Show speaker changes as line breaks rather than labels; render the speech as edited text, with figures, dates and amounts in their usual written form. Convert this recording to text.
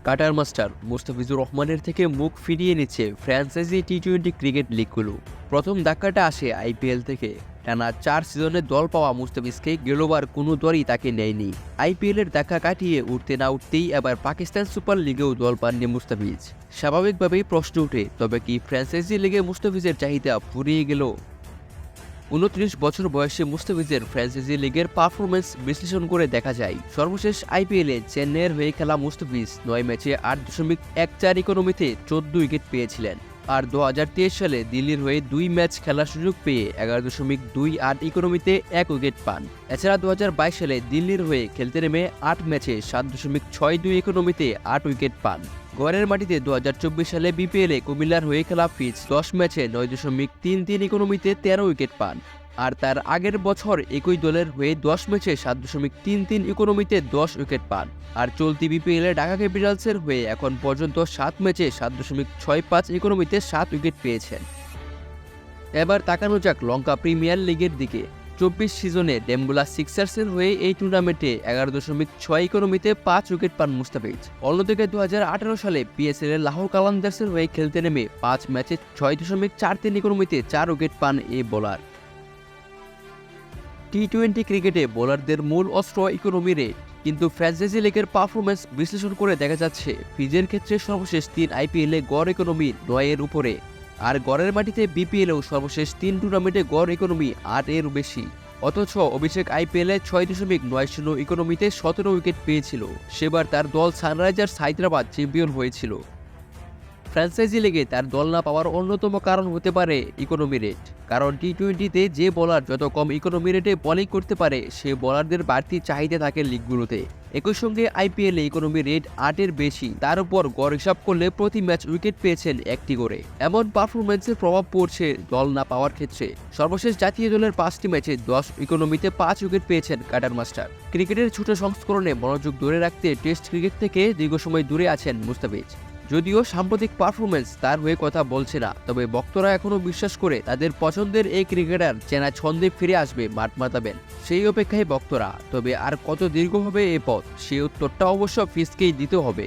Cutter master Mustafizur রহমানের থেকে মুখ ফিরিয়ে নিচ্ছে ফ্র্যাঞ্চাইজি টি-20 ক্রিকেট লিগগুলো। প্রথম ধাক্কাটা আসে আইপিএল থেকে। টানা 4 সিজনে দল পাওয়া মুস্তাফিজকে গেলোবার কোনো দলই তাকে নেয়নি। আইপিএলের ধাক্কা কাটিয়ে উঠতে না উঠতেই এবার পাকিস্তান সুপার লিগেও দল পাননি মুস্তাফিজ। স্বাভাবিকভাবেই প্রশ্ন ওঠে, তবে কি ফ্র্যাঞ্চাইজি লিগে মুস্তাফিজের চাহিদা ফুরিয়ে গেল? 29 বছর বয়সে মুস্তাফিজের ফ্র্যাঞ্চাইজি লিগের পারফরমেন্স বিশ্লেষণ করে দেখা যায়, সর্বশেষ আইপিএলে চেন্নাইয়ের হয়ে খেলা মুস্তাফিজ 9 ম্যাচে 8.14 ইকোনমিতে 14 উইকেট পেয়েছিলেন। আর 2023 সালে দিল্লির হয়ে 2 ম্যাচ খেলার সুযোগ পেয়ে 11.28 ইকোনমিতে 1 উইকেট পান। এছাড়া 2022 সালে দিল্লির হয়ে খেলতে নেমে 8 ম্যাচে 7.62 ইকোনমিতে 8 উইকেট পান। গড়ের মাটিতে 2024 সালে বিপিএলে কুমিল্লার হয়ে খেলা ফিজ 10 ম্যাচে 9.33 ইকোনমিতে 13 উইকেট পান। আর তার আগের বছর একই দলের হয়ে 10 ম্যাচে 7.33 ইকোনমিতে 10 উইকেট পান। আর চলতি বিপিএলে ঢাকা ক্যাপিটালসের হয়ে এখন পর্যন্ত 7 ম্যাচে 7.65 ইকোনমিতে 7 উইকেট পেয়েছেন। এবার তাকানো যাক লঙ্কা প্রিমিয়ার লিগের দিকে। 24 সিজনে ডেম্বুলা সিক্সার্সের হয়ে এই টুর্নামেন্টে 11.6 ইকোনমিতে 5 উইকেট পান মুস্তাফিজ। অন্যদিকে 2018 সালে পিএসএল এর লাহোর কালান্দার্সের হয়ে খেলতে নেমে 5 ম্যাচে 6.43 ইকোনমিতে 4 উইকেট পান এই বোলার। টি-20 ক্রিকেটে বোলারদের মূল অস্ত্র ইকোনমি রেট, কিন্তু ফ্র্যাঞ্চাইজি লিগের পারফরমেন্স বিশ্লেষণ করে দেখা যাচ্ছে ফিজের ক্ষেত্রে সর্বশেষ 3 আইপিএলে গড় ইকোনমি 9 এর উপরে। আর গড়ের মাটিতে বিপিএলেও সর্বশেষ 3 টুর্নামেন্টে গড় ইকোনমি 8 এর বেশি। অথচ অভিষেক আইপিএলে 6.90 ইকোনমিতে 17 উইকেট পেয়েছিল। সেবার তার দল সানরাইজার্স হায়দ্রাবাদ চ্যাম্পিয়ন হয়েছিল। ফ্র্যাঞ্চাইজি লিগে তার দল না পাওয়ার অন্যতম কারণ হতে পারে ইকোনমি রেট। কারণ টি-20তে যে বোলার যত কম ইকোনমি রেটে বোলিং করতে পারে সে বোলারদের বাড়তি চাহিদা থাকে লিগগুলোতে। একই সঙ্গে আইপিএলে ইকোনমি রেট 8 এর বেশি, তার উপর গড় হিসাব করলে প্রতি ম্যাচ উইকেট পেয়েছেন 1টি করে। এমন পারফরমেন্সের প্রভাব পড়ছে দল না পাওয়ার ক্ষেত্রে। সর্বশেষ জাতীয় দলের 5টি ম্যাচে 10 ইকোনমিতে 5 উইকেট পেয়েছেন কাটার মাস্টার। ক্রিকেটের ছোট সংস্করণে মনোযোগ ধরে রাখতে টেস্ট ক্রিকেট থেকে দীর্ঘ সময় দূরে আছেন মুস্তাফিজ। যদিও সাম্প্রতিক পারফরমেন্স তার হয়ে কথা বলছে না, তবে ভক্তরা এখনও বিশ্বাস করে তাদের পছন্দের এই ক্রিকেটার চেনা ছন্দে ফিরে আসবে মাঠ মাতাবেন। সেই অপেক্ষায় ভক্তরা। তবে আর কত দীর্ঘ হবে এ পথ, সেই উত্তরটা অবশ্য ফিজকেই দিতে হবে।